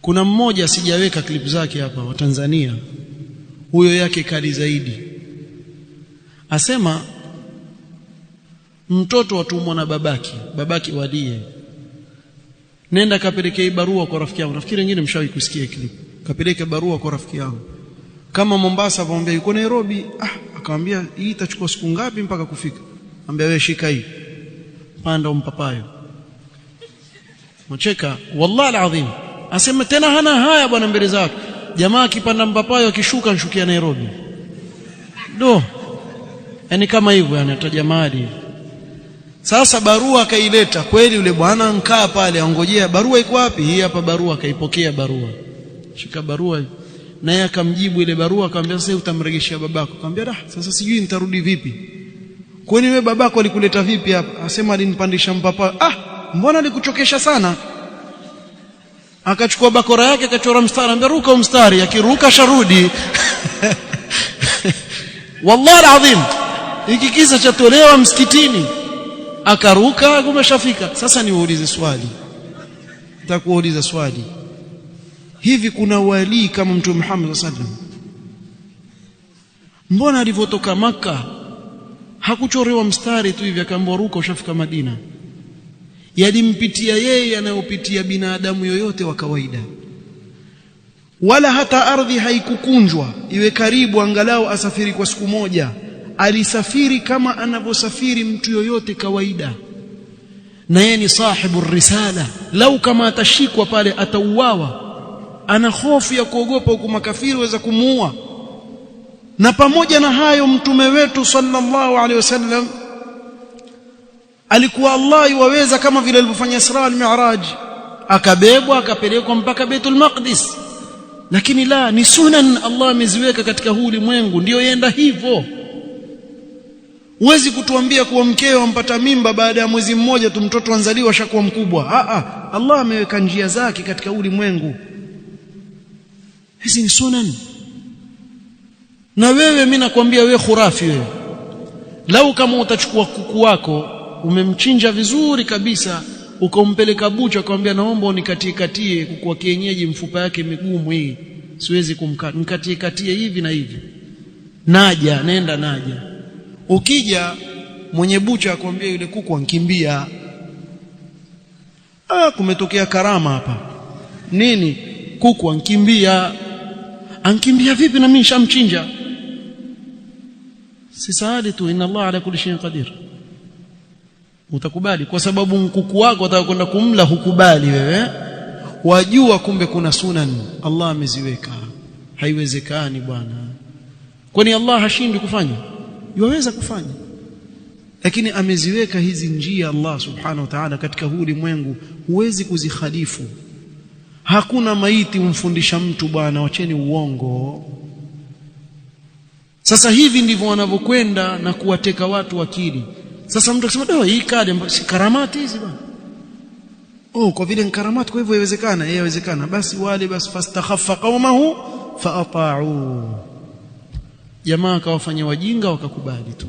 Kuna mmoja sijaweka clip zake hapa wa Tanzania, huyo yake kali zaidi. Asema mtoto atumwa na babaki walie, nenda kapelekea barua kwa rafiki yangu. Nafikiri wengine mshawahi kusikia clip. Kapeleka barua kwa rafiki yangu. Kama Mombasa akamwambia yuko Nairobi, akamwambia hii itachukua siku ngapi mpaka kufika? Ambia wewe shika hii, panda mpapayo. Mcheka wallahi alazim. Asema tena hana haya bwana mbele zake. Jamaa akipanda mpapayo akishuka nshukia Nairobi. Yani kama hivyo, yani atajamali. Sasa barua akaileta kweli, yule bwana nkaa pale angojea barua iko wapi? Hii hapa barua. Akaipokea barua, shika barua, naye akamjibu ile barua, akamwambia sasa utamregeshia babako. Akamwambia sasa sijui nitarudi vipi. Kwani wewe babako alikuleta vipi hapa? Asema alinipandisha mpapa. Mbona alikuchokesha sana? Akachukua bakora yake akachora mstari, anambia ruka mstari, akiruka sharudi. Wallahi alazim, hiki kisa chatolewa msikitini, akaruka kumeshafika. Sasa niulize swali, nitakuuliza swali, hivi kuna wali kama Mtume Muhammad sallallahu alaihi wasallam? Mbona alivotoka Makka hakuchorewa mstari tu hivi akaambiwa ruka ushafika Madina? Yalimpitia yeye yanayopitia binadamu yoyote wa kawaida, wala hata ardhi haikukunjwa iwe karibu angalau asafiri kwa siku moja. Alisafiri kama anavyosafiri mtu yoyote kawaida, na yeye ni sahibu risala. Lau kama atashikwa pale atauawa, ana hofu ya kuogopa huko makafiri waweza kumuua. Na pamoja na hayo mtume wetu sallallahu alaihi wasallam alikuwa Allah yuwaweza, kama vile alivyofanya Isra al-Mi'raj, akabebwa akapelekwa mpaka Baitul Maqdis. Lakini la, ni sunan Allah ameziweka katika huu ulimwengu, ndio yenda hivyo. Huwezi kutuambia kuwa mkeo ampata mimba baada ya mwezi mmoja tu mtoto anzaliwa shakuwa mkubwa. Allah ameweka njia zake katika ulimwengu. Hizi ni sunan. Na wewe, mimi nakwambia wewe khurafi wewe, lau kama utachukua kuku wako umemchinja vizuri kabisa, ukampeleka bucha, akamwambia naomba unikatie kuku wa kienyeji, mfupa yake migumu hii siwezi kumkata, nikatie hivi na hivi, naja. Ukija mwenye bucha akwambia yule kuku ankimbia, kumetokea karama hapa. Nini? Kuku ankimbia vipi na mimi nishamchinja? Si saadi tu, inna Allah ala kulli shay'in qadir. Utakubali kwa sababu mkuku wako atakwenda kumla, hukubali wewe, wajua kumbe kuna sunan Allah ameziweka. Haiwezekani bwana. Kwani Allah hashindi kufanya? Yuweza kufanya, lakini ameziweka hizi njia Allah subhanahu wa ta'ala katika huu ulimwengu, huwezi kuzikhalifu. Hakuna maiti umfundisha mtu bwana, wacheni uongo. Sasa hivi ndivyo wanavyokwenda na kuwateka watu akili. Sasa mtu akisema hii kadi si karamati hizi bwana, kwa vile ni karamati kwa hivyo yawezekana, yawezekana, basi wale basi fastakhaffa qaumahu fa ata'u. Jamaa akawafanya wajinga wakakubali tu.